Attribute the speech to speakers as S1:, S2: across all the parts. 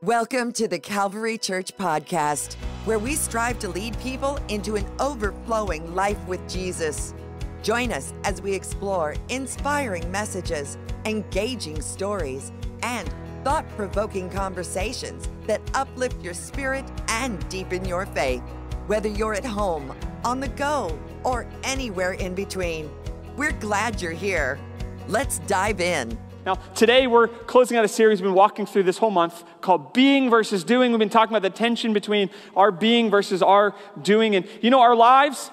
S1: Welcome to the Calvary Church Podcast, where we strive to lead people into an overflowing life with Jesus. Join us as we explore inspiring messages, engaging stories, and thought-provoking conversations that uplift your spirit and deepen your faith. Whether you're at home, on the go, or anywhere in between, we're glad you're here. Let's dive in.
S2: Now, today we're closing out a series we've been walking through this whole month called Being versus Doing. We've been talking about the tension between our being versus our doing. And you know, our lives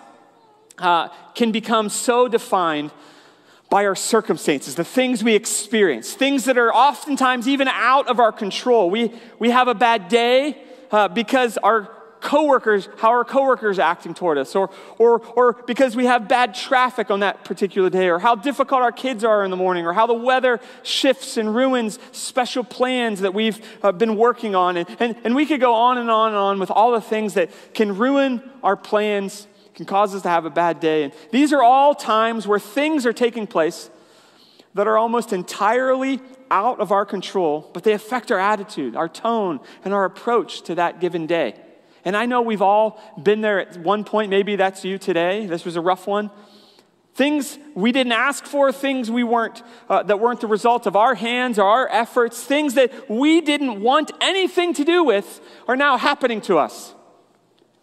S2: can become so defined by our circumstances, the things we experience, things that are oftentimes even out of our control. We have a bad day because how our coworkers are acting toward us, or because we have bad traffic on that particular day, or how difficult our kids are in the morning, or how the weather shifts and ruins special plans that we've been working on. And we could go on and on and on with all the things that can ruin our plans, can cause us to have a bad day. And these are all times where things are taking place that are almost entirely out of our control, but they affect our attitude, our tone, and our approach to that given day. And I know we've all been there at one point. Maybe that's you today. This was a rough one. Things we didn't ask for, things that weren't the result of our hands or our efforts, things that we didn't want anything to do with are now happening to us.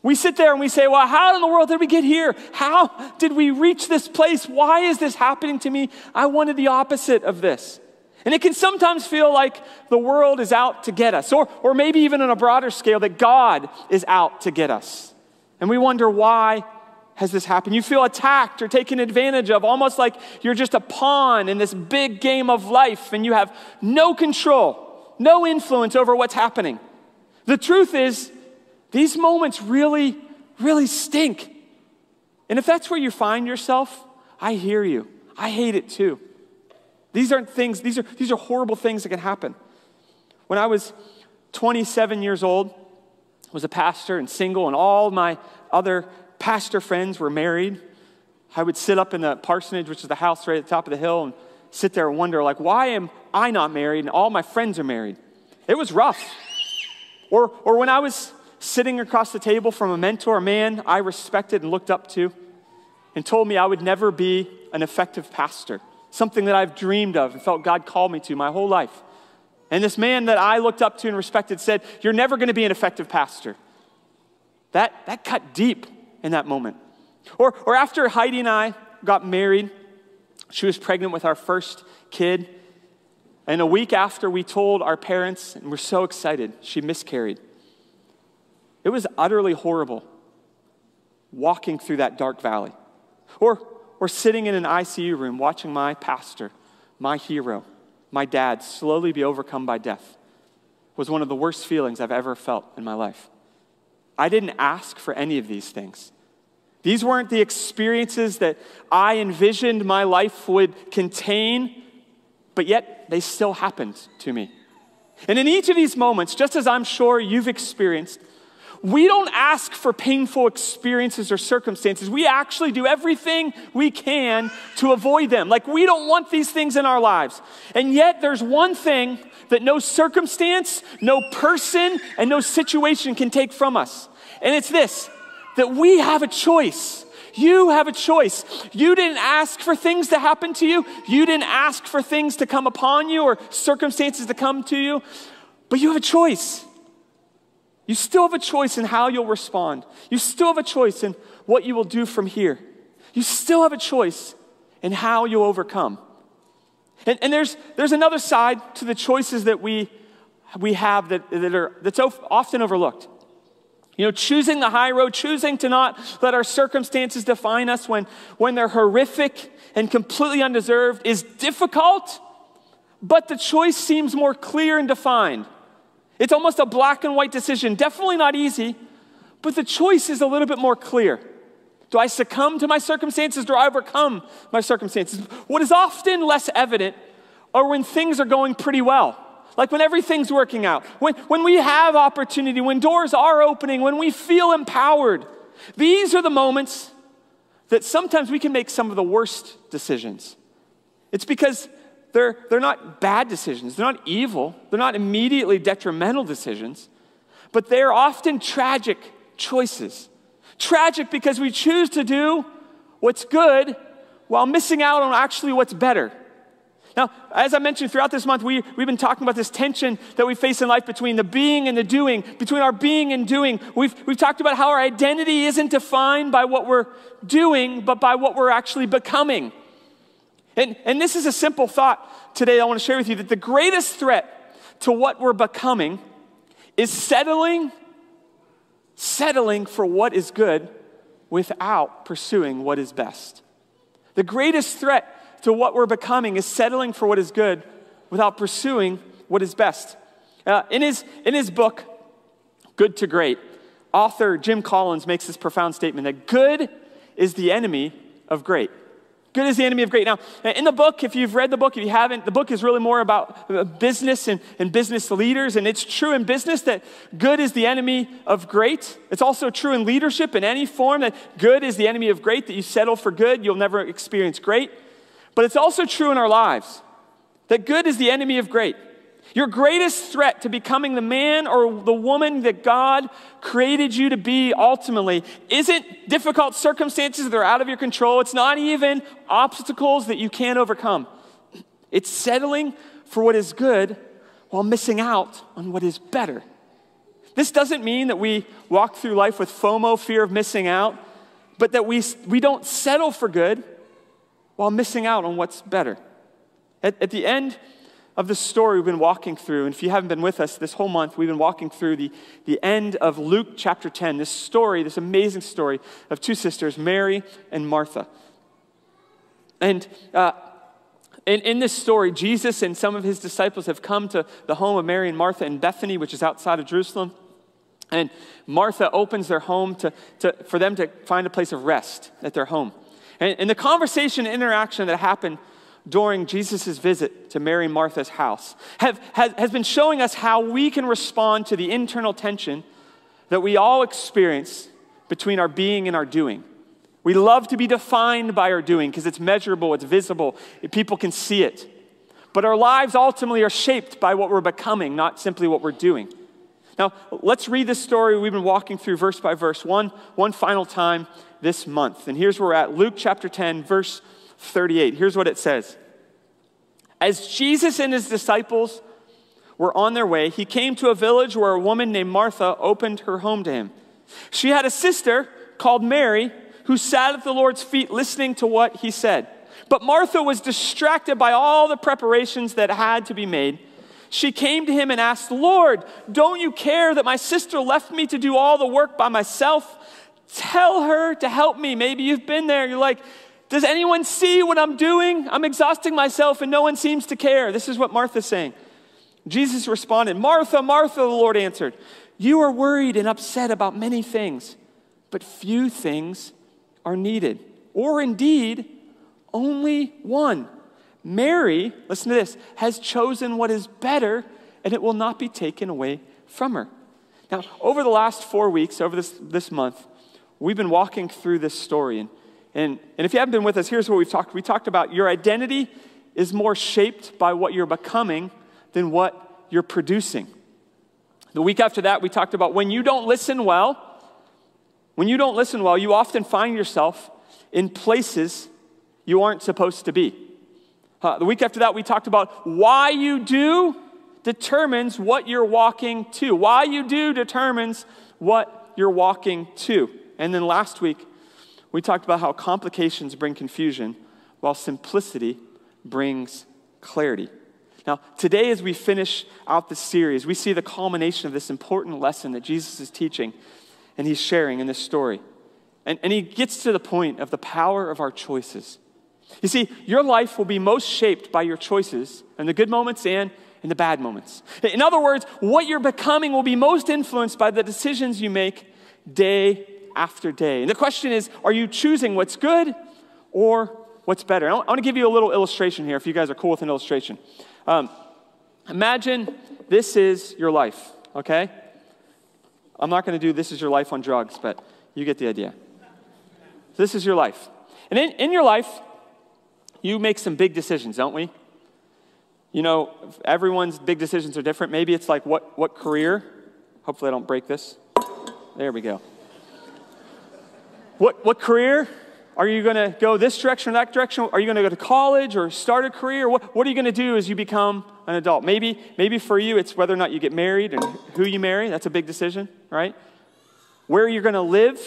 S2: We sit there and we say, well, how in the world did we get here? How did we reach this place? Why is this happening to me? I wanted the opposite of this. And it can sometimes feel like the world is out to get us, or maybe even on a broader scale, that God is out to get us. And we wonder, why has this happened? You feel attacked or taken advantage of, almost like you're just a pawn in this big game of life, and you have no control, no influence over what's happening. The truth is, these moments really, really stink. And if that's where you find yourself, I hear you. I hate it too. These aren't things, these are horrible things that can happen. When I was 27 years old, I was a pastor and single, and all my other pastor friends were married. I would sit up in the parsonage, which is the house right at the top of the hill, and sit there and wonder, like, why am I not married and all my friends are married? It was rough. Or when I was sitting across the table from a mentor, a man I respected and looked up to, and told me I would never be an effective pastor. Something that I've dreamed of and felt God called me to my whole life. And this man that I looked up to and respected said, you're never going to be an effective pastor. That cut deep in that moment. Or after Heidi and I got married, she was pregnant with our first kid. And a week after we told our parents, and we're so excited, she miscarried. It was utterly horrible walking through that dark valley. Or sitting in an ICU room watching my pastor, my hero, my dad slowly be overcome by death was one of the worst feelings I've ever felt in my life. I didn't ask for any of these things. These weren't the experiences that I envisioned my life would contain, but yet they still happened to me. And in each of these moments, just as I'm sure you've experienced, we don't ask for painful experiences or circumstances. We actually do everything we can to avoid them. Like, we don't want these things in our lives. And yet there's one thing that no circumstance, no person, and no situation can take from us. And it's this, that we have a choice. You have a choice. You didn't ask for things to happen to you. You didn't ask for things to come upon you or circumstances to come to you. But you have a choice. You still have a choice in how you'll respond. You still have a choice in what you will do from here. You still have a choice in how you'll overcome. And there's another side to the choices that we have that's often overlooked. You know, choosing the high road, choosing to not let our circumstances define us when they're horrific and completely undeserved is difficult, but the choice seems more clear and defined. It's almost a black and white decision. Definitely not easy, but the choice is a little bit more clear. Do I succumb to my circumstances? Do I overcome my circumstances? What is often less evident are when things are going pretty well. Like when everything's working out. When we have opportunity, when doors are opening, when we feel empowered. These are the moments that sometimes we can make some of the worst decisions. It's because they're not bad decisions. They're not evil. They're not immediately detrimental decisions. But they're often tragic choices. Tragic because we choose to do what's good while missing out on actually what's better. Now, as I mentioned throughout this month, we've been talking about this tension that we face in life between the being and the doing, between our being and doing. We've talked about how our identity isn't defined by what we're doing, but by what we're actually becoming. And this is a simple thought today I want to share with you, that the greatest threat to what we're becoming is settling for what is good without pursuing what is best. The greatest threat to what we're becoming is settling for what is good without pursuing what is best. In his book, Good to Great, author Jim Collins makes this profound statement that good is the enemy of great. Good is the enemy of great. Now, in the book, if you've read the book, if you haven't, the book is really more about business and business leaders. And it's true in business that good is the enemy of great. It's also true in leadership in any form that good is the enemy of great, that you settle for good, you'll never experience great. But it's also true in our lives that good is the enemy of great. Your greatest threat to becoming the man or the woman that God created you to be ultimately isn't difficult circumstances that are out of your control. It's not even obstacles that you can't overcome. It's settling for what is good while missing out on what is better. This doesn't mean that we walk through life with FOMO, fear of missing out, but that we don't settle for good while missing out on what's better. At the end of the story we've been walking through, and if you haven't been with us this whole month, we've been walking through the end of Luke chapter 10, this story, this amazing story of two sisters, Mary and Martha. And in this story, Jesus and some of his disciples have come to the home of Mary and Martha in Bethany, which is outside of Jerusalem. And Martha opens their home for them to find a place of rest at their home. And the conversation and interaction that happened during Jesus' visit to Mary and Martha's house has been showing us how we can respond to the internal tension that we all experience between our being and our doing. We love to be defined by our doing because it's measurable, it's visible, people can see it. But our lives ultimately are shaped by what we're becoming, not simply what we're doing. Now, let's read this story we've been walking through verse by verse, one final time this month. And here's where we're at, Luke chapter 10, verse 38. Here's what it says. As Jesus and his disciples were on their way, he came to a village where a woman named Martha opened her home to him. She had a sister called Mary who sat at the Lord's feet listening to what he said. But Martha was distracted by all the preparations that had to be made. She came to him and asked, "Lord, don't you care that my sister left me to do all the work by myself? Tell her to help me." Maybe you've been there. You're like, does anyone see what I'm doing? I'm exhausting myself and no one seems to care. This is what Martha's saying. Jesus responded, "Martha, Martha," the Lord answered, "you are worried and upset about many things, but few things are needed. Or indeed, only one. Mary," listen to this, "has chosen what is better and it will not be taken away from her." Now, over the last 4 weeks, over this month, we've been walking through this story. And if you haven't been with us, here's what we've talked. We talked about your identity is more shaped by what you're becoming than what you're producing. The week after that, we talked about when you don't listen well, you often find yourself in places you aren't supposed to be. The week after that, we talked about why you do determines what you're walking to. Why you do determines what you're walking to. And then last week, we talked about how complications bring confusion while simplicity brings clarity. Now, today as we finish out this series, we see the culmination of this important lesson that Jesus is teaching and he's sharing in this story. And he gets to the point of the power of our choices. You see, your life will be most shaped by your choices in the good moments and in the bad moments. In other words, what you're becoming will be most influenced by the decisions you make day after day. And the question is, are you choosing what's good or what's better? I want to give you a little illustration here, if you guys are cool with an illustration. Imagine this is your life, okay? I'm not going to do this is your life on drugs, but you get the idea. This is your life. And in your life, you make some big decisions, don't we? You know, everyone's big decisions are different. Maybe it's like what career? Hopefully I don't break this. There we go. What career? Are you going to go this direction or that direction? Are you going to go to college or start a career? What are you going to do as you become an adult? Maybe for you it's whether or not you get married and who you marry. That's a big decision, right? Where you're going to live.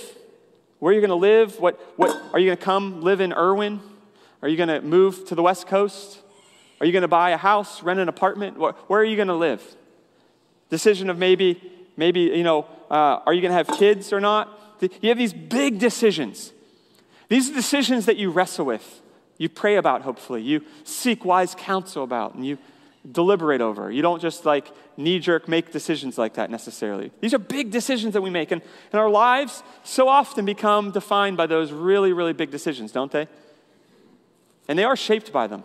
S2: Where you're going to live. What are you going to come live in Irwin? Are you going to move to the West Coast? Are you going to buy a house, rent an apartment? Where are you going to live? Decision of maybe are you going to have kids or not? You have these big decisions. These are decisions that you wrestle with. You pray about, hopefully. You seek wise counsel about, and you deliberate over. You don't just knee-jerk make decisions like that necessarily. These are big decisions that we make, and our lives so often become defined by those really, really big decisions, don't they? And they are shaped by them.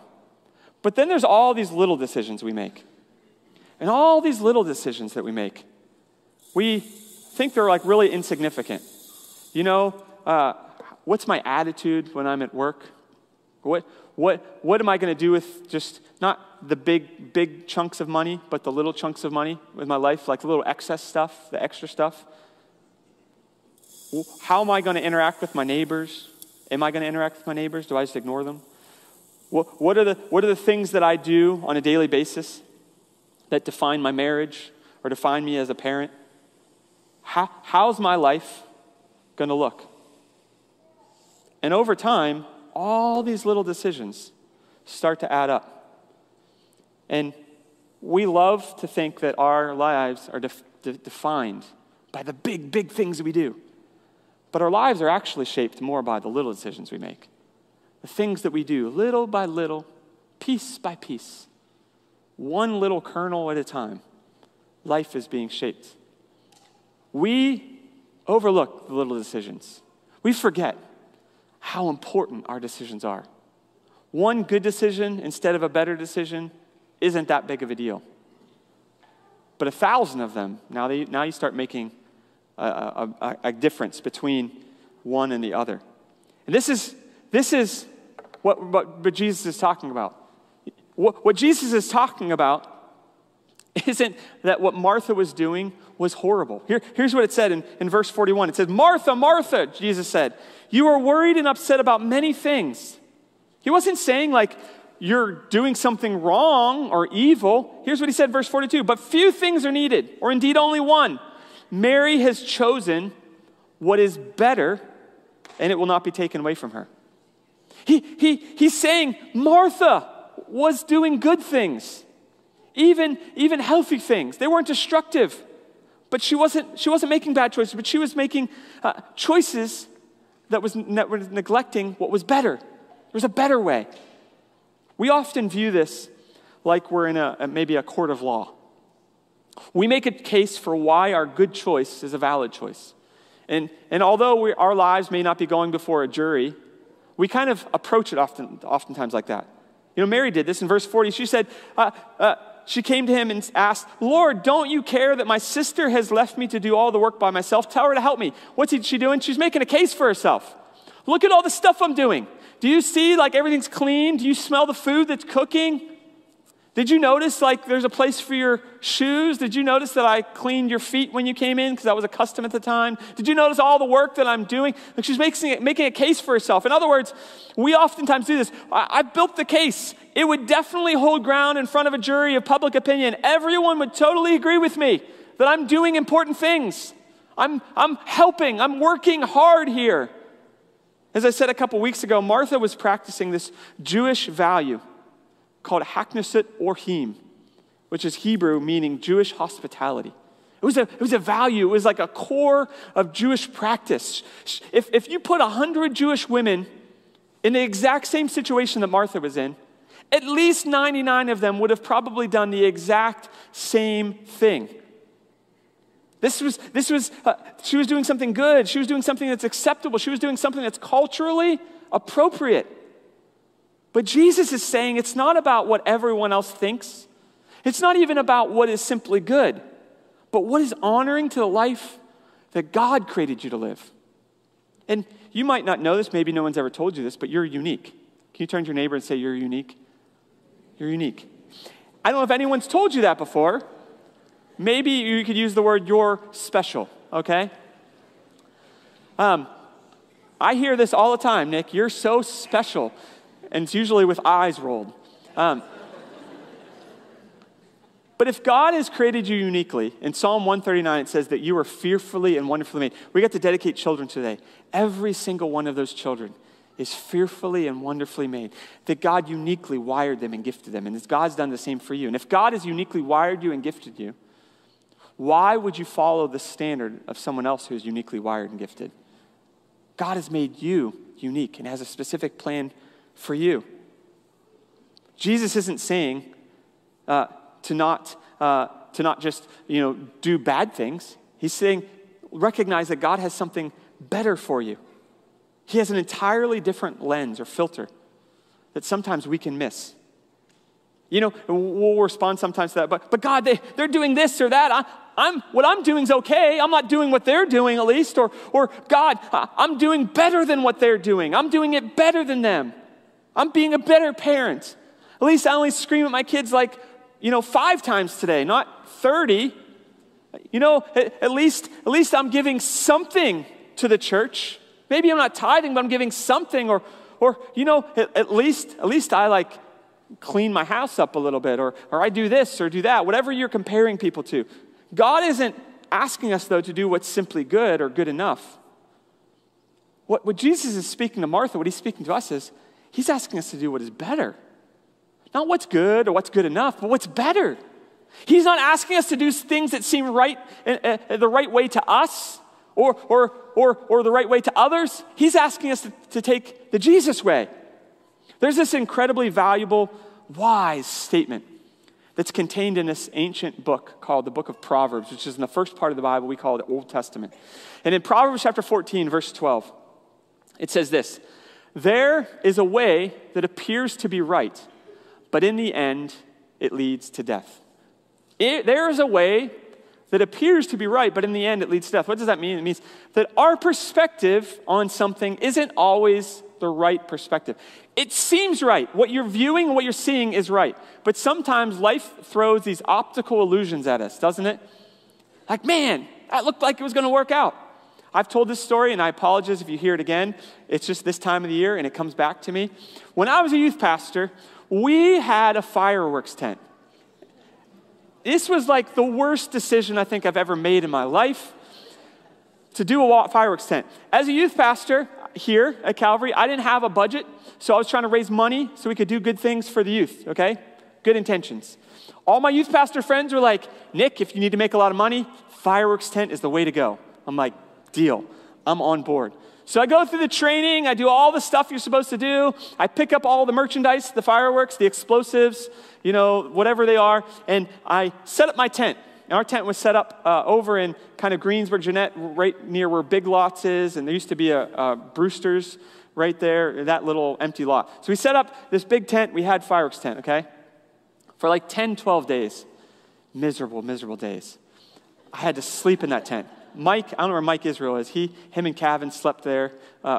S2: But then there's all these little decisions we make. And all these little decisions that we make, we think they're really insignificant. What's my attitude when I'm at work? What am I going to do with just not the big chunks of money, but the little chunks of money with my life, like the little excess stuff, the extra stuff? How am I going to interact with my neighbors? Am I going to interact with my neighbors? Do I just ignore them? What are the things that I do on a daily basis that define my marriage or define me as a parent? How's my life going to look? And over time, all these little decisions start to add up. And we love to think that our lives are defined by the big things we do. But our lives are actually shaped more by the little decisions we make. The things that we do little by little, piece by piece, one little kernel at a time. Life is being shaped. We overlook the little decisions. We forget how important our decisions are. One good decision instead of a better decision isn't that big of a deal. But 1,000 of them, now you start making a difference between one and the other. And this is what Jesus is talking about. What Jesus is talking about isn't that what Martha was doing was horrible. Here's what it said in verse 41. It says, "Martha, Martha," Jesus said, "you are worried and upset about many things." He wasn't saying you're doing something wrong or evil. Here's what he said in verse 42. "But few things are needed, or indeed only one. Mary has chosen what is better, and it will not be taken away from her." He's saying Martha was doing good things, even healthy things. They weren't destructive, but she wasn't making bad choices. But she was making choices that were neglecting what was better. There was a better way. We often view this like we're in maybe a court of law. We make a case for why our good choice is a valid choice. And although our lives may not be going before a jury, we kind of approach it oftentimes like that. Mary did this in verse 40. She said, she came to him and asked, "Lord, don't you care that my sister has left me to do all the work by myself? Tell her to help me." What's she doing? She's making a case for herself. "Look at all the stuff I'm doing. Do you see everything's clean? Do you smell the food that's cooking? Did you notice there's a place for your shoes? Did you notice that I cleaned your feet when you came in because that was a custom at the time? Did you notice all the work that I'm doing?" She's making a case for herself. In other words, we oftentimes do this. I built the case. It would definitely hold ground in front of a jury of public opinion. Everyone would totally agree with me that I'm doing important things. I'm helping. I'm working hard here. As I said a couple weeks ago, Martha was practicing this Jewish value called haknesut orhim, which is Hebrew meaning Jewish hospitality. It was a value. It was like a core of Jewish practice. If you put 100 Jewish women in the exact same situation that Martha was in, at least 99 of them would have probably done the exact same thing. She was doing something good. She was doing something that's acceptable. She was doing something that's culturally appropriate. But Jesus is saying it's not about what everyone else thinks. It's not even about what is simply good, but what is honoring to the life that God created you to live. And you might not know this, maybe no one's ever told you this, but you're unique. Can you turn to your neighbor and say, "You're unique"? You're unique. I don't know if anyone's told you that before. Maybe you could use the word "you're special," okay? I hear this all the time, Nick, you're so special. And it's usually with eyes rolled. But if God has created you uniquely, in Psalm 139 it says that you are fearfully and wonderfully made. We get to dedicate children today. Every single one of those children is fearfully and wonderfully made. That God uniquely wired them and gifted them. And God's done the same for you. And if God has uniquely wired you and gifted you, why would you follow the standard of someone else who is uniquely wired and gifted? God has made you unique and has a specific plan for you. Jesus isn't saying to not just do bad things. He's saying recognize that God has something better for you. He has an entirely different lens or filter that sometimes we can miss. We'll respond sometimes to that, but God, they're doing this or that. What I'm doing is okay. I'm not doing what they're doing, at least. Or God, I'm doing better than what they're doing. I'm doing it better than them. I'm being a better parent. At least I only scream at my kids 5 times today, not 30. At least I'm giving something to the church. Maybe I'm not tithing, but I'm giving something. Or at least I clean my house up a little bit, or I do this or do that, whatever you're comparing people to. God isn't asking us, though, to do what's simply good or good enough. What Jesus is speaking to Martha, what he's speaking to us is, he's asking us to do what is better. Not what's good or what's good enough, but what's better. He's not asking us to do things that seem right, the right way to us or the right way to others. He's asking us to take the Jesus way. There's this incredibly valuable, wise statement that's contained in this ancient book called the book of Proverbs, which is in the first part of the Bible we call the Old Testament. And in Proverbs chapter 14, verse 12, it says this: "There is a way that appears to be right, but in the end, it leads to death." There is a way that appears to be right, but in the end, it leads to death. What does that mean? It means that our perspective on something isn't always the right perspective. It seems right. What you're viewing and what you're seeing is right. But sometimes life throws these optical illusions at us, doesn't it? Like, man, that looked like it was going to work out. I've told this story, and I apologize if you hear it again. It's just this time of the year, and it comes back to me. When I was a youth pastor, we had a fireworks tent. This was like the worst decision I think I've ever made in my life, to do a fireworks tent. As a youth pastor here at Calvary, I didn't have a budget, so I was trying to raise money so we could do good things for the youth, okay? Good intentions. All my youth pastor friends were like, "Nick, if you need to make a lot of money, fireworks tent is the way to go." I'm like, deal. I'm on board. So I go through the training, I do all the stuff you're supposed to do, I pick up all the merchandise, the fireworks, the explosives, whatever they are, and I set up my tent. And our tent was set up over in kind of Greensburg, Jeanette, right near where Big Lots is, and there used to be a Brewster's right there, that little empty lot. So we set up this big tent, we had fireworks tent, okay? For like 10, 12 days. Miserable, miserable days. I had to sleep in that tent. Mike, I don't know where Mike Israel is. Him and Kevin slept there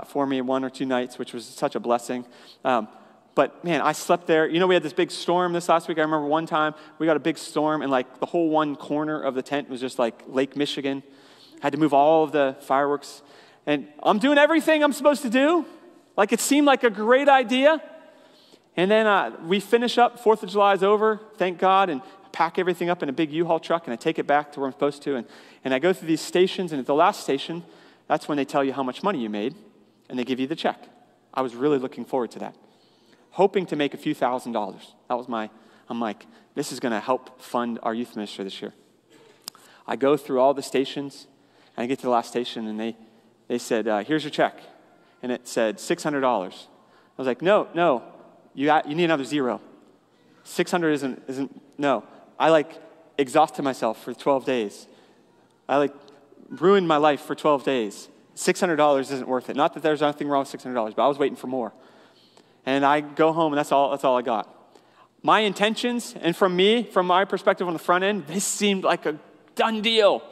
S2: for me 1 or 2 nights, which was such a blessing. But man, I slept there. We had this big storm this last week. I remember one time we got a big storm, and the whole one corner of the tent was just like Lake Michigan. I had to move all of the fireworks. And I'm doing everything I'm supposed to do. It seemed like a great idea. And then we finish up. 4th of July is over, thank God, and pack everything up in a big U-Haul truck, and I take it back to where I'm supposed to. And I go through these stations, and at the last station, that's when they tell you how much money you made, and they give you the check. I was really looking forward to that, hoping to make a few $1,000s. I'm like, this is going to help fund our youth ministry this year. I go through all the stations, and I get to the last station, and they said, here's your check. And it said $600. I was like, no, you need another zero. 600 isn't, no. I exhausted myself for 12 days. I ruined my life for 12 days. $600 isn't worth it. Not that there's nothing wrong with $600, but I was waiting for more. And I go home, and that's all I got. My intentions, and from my perspective on the front end, this seemed like a done deal.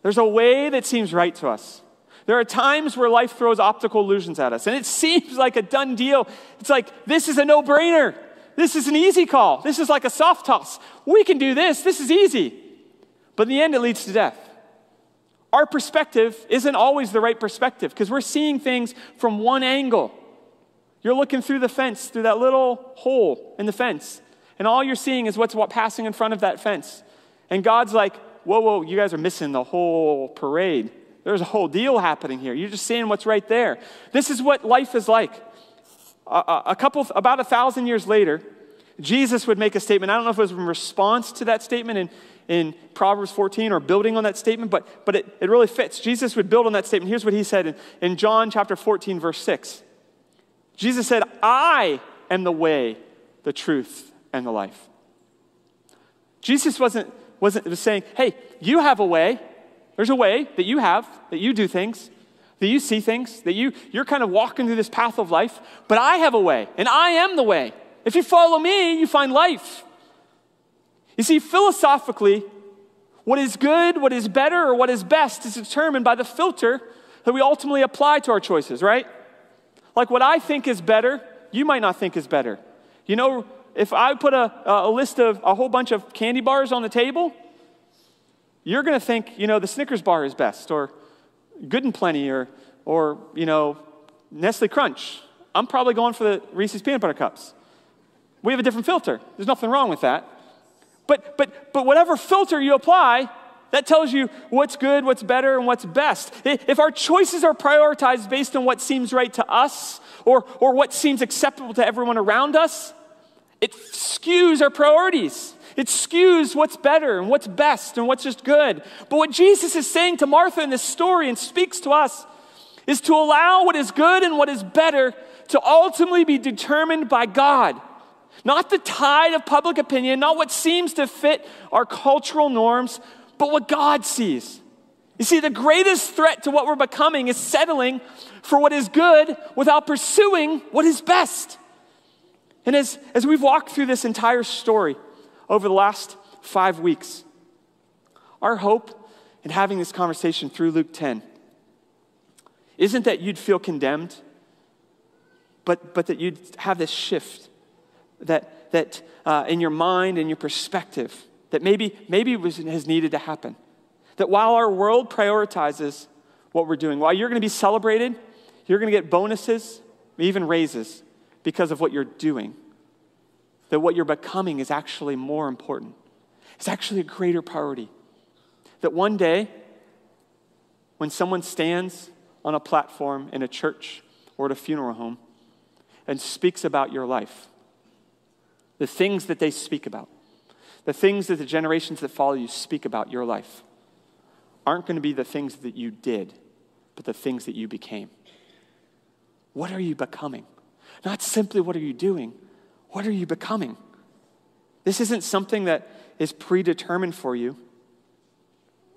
S2: There's a way that seems right to us. There are times where life throws optical illusions at us, and it seems like a done deal. It's like, this is a no-brainer. This is an easy call. This is like a soft toss. We can do this. This is easy. But in the end, it leads to death. Our perspective isn't always the right perspective because we're seeing things from one angle. You're looking through the fence, through that little hole in the fence, and all you're seeing is what's passing in front of that fence. And God's like, whoa, you guys are missing the whole parade. There's a whole deal happening here. You're just seeing what's right there. This is what life is like. About 1,000 years later, Jesus would make a statement. I don't know if it was in response to that statement in Proverbs 14 or building on that statement, but it really fits. Jesus would build on that statement. Here's what he said in John chapter 14, verse 6. Jesus said, I am the way, the truth, and the life. Jesus wasn't saying, hey, you have a way. There's a way that you have, that you do things, that you see things, that you're kind of walking through this path of life, but I have a way, and I am the way. If you follow me, you find life. You see, philosophically, what is good, what is better, or what is best is determined by the filter that we ultimately apply to our choices, right? Like what I think is better, you might not think is better. You know, if I put a list of a whole bunch of candy bars on the table, you're going to think, the Snickers bar is best, or Good and Plenty, or Nestle Crunch. I'm probably going for the Reese's Peanut Butter Cups. We have a different filter. There's nothing wrong with that. But whatever filter you apply, that tells you what's good, what's better, and what's best. If our choices are prioritized based on what seems right to us or what seems acceptable to everyone around us, it skews our priorities. It skews what's better and what's best and what's just good. But what Jesus is saying to Martha in this story and speaks to us is to allow what is good and what is better to ultimately be determined by God. Not the tide of public opinion, not what seems to fit our cultural norms, but what God sees. You see, the greatest threat to what we're becoming is settling for what is good without pursuing what is best. And as we've walked through this entire story over the last 5 weeks, our hope in having this conversation through Luke 10 isn't that you'd feel condemned, but that you'd have this shift that in your mind and your perspective that maybe has needed to happen. That while our world prioritizes what we're doing, while you're going to be celebrated, you're going to get bonuses, even raises, because of what you're doing, that what you're becoming is actually more important. It's actually a greater priority. That one day, when someone stands on a platform in a church or at a funeral home and speaks about your life, the things that they speak about, the things that the generations that follow you speak about your life, aren't going to be the things that you did, but the things that you became. What are you becoming? Not simply what are you doing, what are you becoming? This isn't something that is predetermined for you,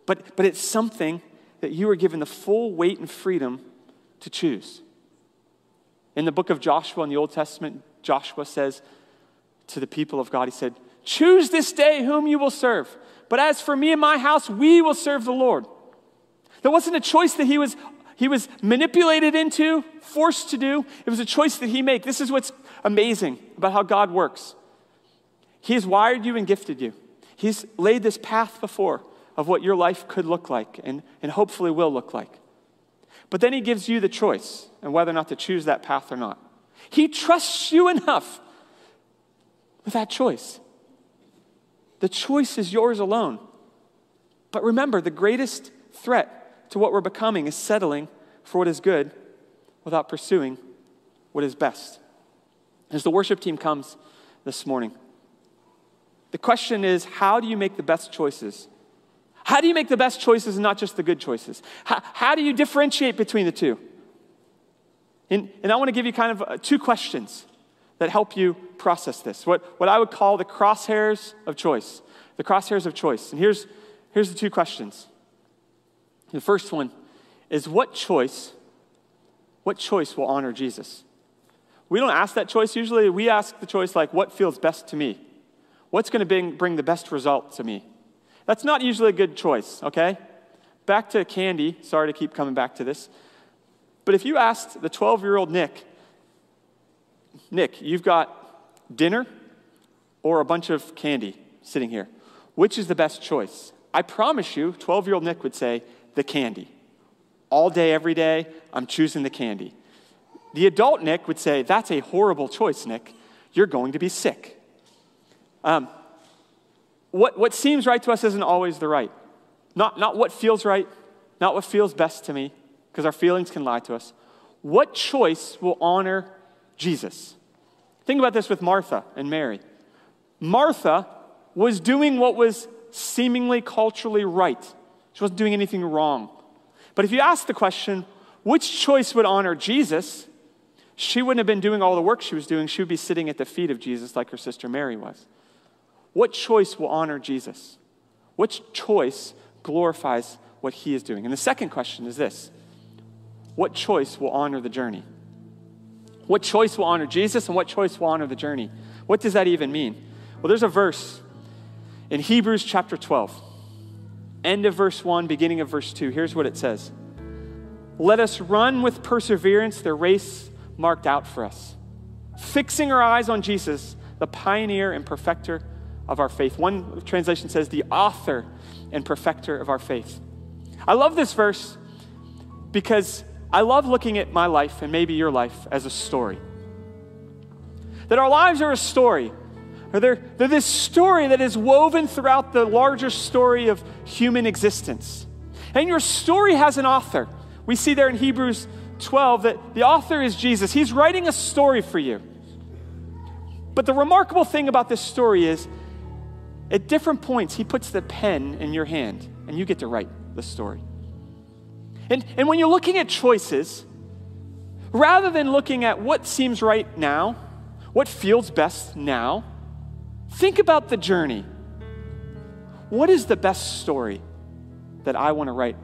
S2: but it's something that you are given the full weight and freedom to choose. In the book of Joshua in the Old Testament, Joshua says to the people of God, he said, choose this day whom you will serve. But as for me and my house, we will serve the Lord. There wasn't a choice that he was manipulated into, forced to do. It was a choice that he made. This is what's amazing about how God works. He has wired you and gifted you. He's laid this path before of what your life could look like and hopefully will look like. But then he gives you the choice and whether or not to choose that path or not. He trusts you enough with that choice. The choice is yours alone. But remember, the greatest threat to what we're becoming is settling for what is good without pursuing what is best. As the worship team comes this morning, the question is, how do you make the best choices? How do you make the best choices and not just the good choices? How do you differentiate between the two? And I want to give you kind of 2 questions that help you process this. What I would call the crosshairs of choice. The crosshairs of choice. And here's the 2 questions. The first one is what choice will honor Jesus? We don't ask that choice usually. We ask the choice like, what feels best to me? What's going to bring the best result to me? That's not usually a good choice, okay? Back to candy. Sorry to keep coming back to this. But if you asked the 12-year-old Nick, you've got dinner or a bunch of candy sitting here? Which is the best choice? I promise you, 12-year-old Nick would say, the candy. All day, every day, I'm choosing the candy. The adult Nick would say, that's a horrible choice, Nick. You're going to be sick. What seems right to us isn't always the right. Not what feels right, not what feels best to me, because our feelings can lie to us. What choice will honor Jesus? Think about this with Martha and Mary. Martha was doing what was seemingly culturally right. She wasn't doing anything wrong. But if you ask the question, which choice would honor Jesus? She wouldn't have been doing all the work she was doing. She would be sitting at the feet of Jesus like her sister Mary was. What choice will honor Jesus? Which choice glorifies what he is doing? And the second question is this: what choice will honor the journey? What choice will honor Jesus and what choice will honor the journey? What does that even mean? Well, there's a verse in Hebrews chapter 12, end of verse 1, beginning of verse 2. Here's what it says. Let us run with perseverance the race marked out for us, fixing our eyes on Jesus, the pioneer and perfecter of our faith. One translation says the author and perfecter of our faith. I love this verse because I love looking at my life and maybe your life as a story. That our lives are a story. Or they're this story that is woven throughout the larger story of human existence. And your story has an author. We see there in Hebrews 12 that the author is Jesus. He's writing a story for you. But the remarkable thing about this story is at different points, he puts the pen in your hand and you get to write the story. And when you're looking at choices, rather than looking at what seems right now, what feels best now, think about the journey. What is the best story that I want to write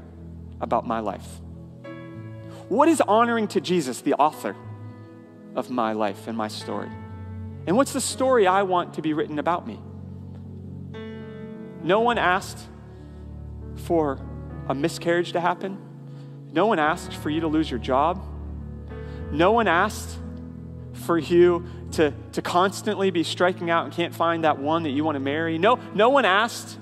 S2: about my life? What is honoring to Jesus, the author of my life and my story? And what's the story I want to be written about me? No one asked for a miscarriage to happen. No one asked for you to lose your job. No one asked for you to constantly be striking out and can't find that one that you want to marry. No one asked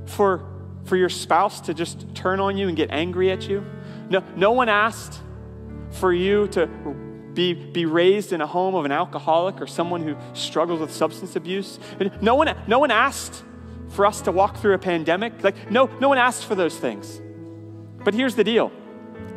S2: for your spouse to just turn on you and get angry at you. No one asked for you to be raised in a home of an alcoholic or someone who struggles with substance abuse. No one asked for us to walk through a pandemic. No one asked for those things. But here's the deal.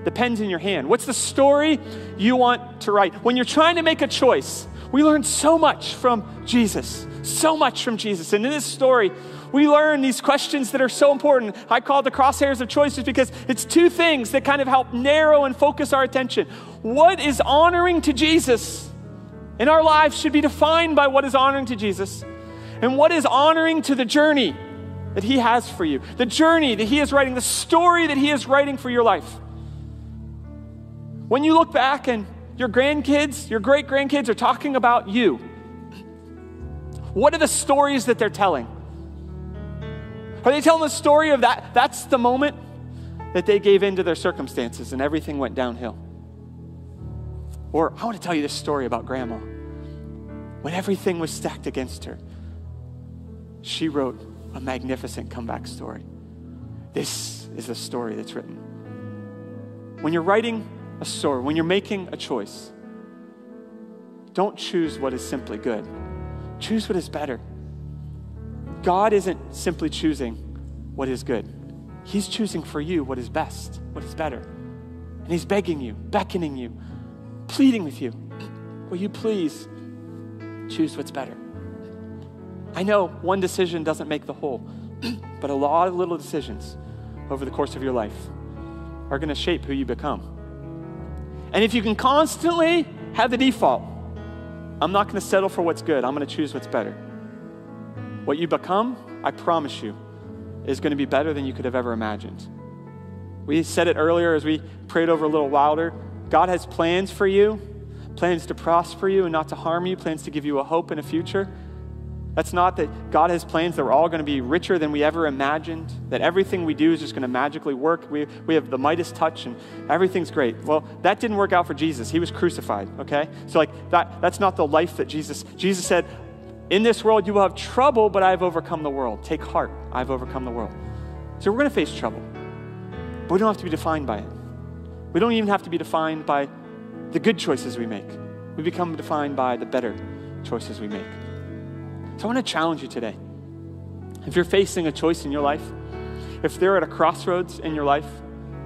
S2: The pen's in your hand. What's the story you want to write? When you're trying to make a choice, we learn so much from Jesus. So much from Jesus. And in this story, we learn these questions that are so important. I call it the crosshairs of choice just because it's two things that kind of help narrow and focus our attention. What is honoring to Jesus in our lives should be defined by what is honoring to Jesus. And what is honoring to the journey that he has for you. The journey that he is writing, the story that he is writing for your life. When you look back and your grandkids, your great-grandkids are talking about you, what are the stories that they're telling? Are they telling the story of that's the moment that they gave in to their circumstances and everything went downhill? Or I want to tell you this story about Grandma. When everything was stacked against her, she wrote a magnificent comeback story. This is the story that's written. When you're writing a story, when you're making a choice, don't choose what is simply good. Choose what is better. God isn't simply choosing what is good. He's choosing for you what is best, what is better. And he's begging you, beckoning you, pleading with you. Will you please choose what's better? I know one decision doesn't make the whole, but a lot of little decisions over the course of your life are going to shape who you become. And if you can constantly have the default, I'm not going to settle for what's good, I'm going to choose what's better. What you become, I promise you, is going to be better than you could have ever imagined. We said it earlier as we prayed over a little wilder. God has plans for you, plans to prosper you and not to harm you, plans to give you a hope and a future. That's not that God has plans that we're all going to be richer than we ever imagined, that everything we do is just going to magically work. We have the Midas touch and everything's great. Well, that didn't work out for Jesus. He was crucified, okay? So that's not the life that Jesus said, In this world, you will have trouble, but I have overcome the world. Take heart, I've overcome the world. So we're going to face trouble, but we don't have to be defined by it. We don't even have to be defined by the good choices we make. We become defined by the better choices we make. So I want to challenge you today. If you're facing a choice in your life, if they're at a crossroads in your life,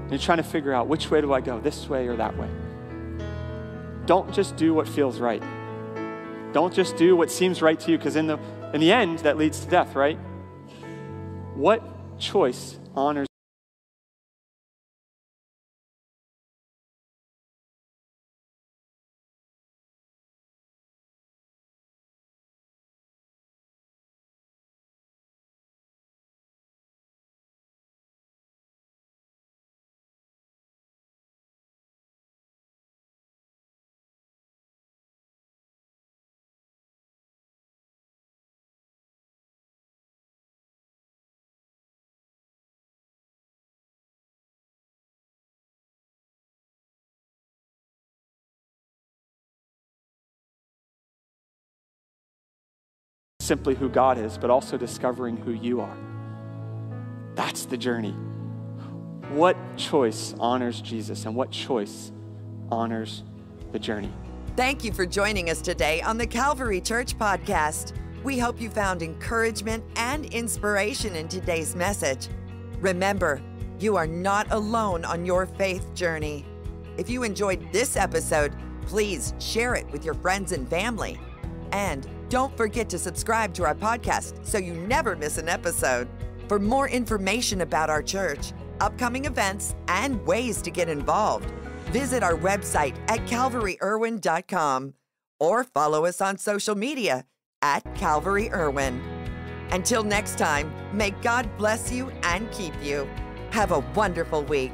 S2: and you're trying to figure out which way do I go, this way or that way, don't just do what feels right. Don't just do what seems right to you, because in the end, that leads to death, right? What choice honors simply who God is, but also discovering who you are? That's the journey. What choice honors Jesus, and what choice honors the journey?
S1: Thank you for joining us today on the Calvary Church Podcast. We hope you found encouragement and inspiration in today's message. Remember, you are not alone on your faith journey. If you enjoyed this episode, please share it with your friends and family. And don't forget to subscribe to our podcast so you never miss an episode. For more information about our church, upcoming events, and ways to get involved, visit our website at calvaryirwin.com or follow us on social media at Calvary Irwin. Until next time, may God bless you and keep you. Have a wonderful week.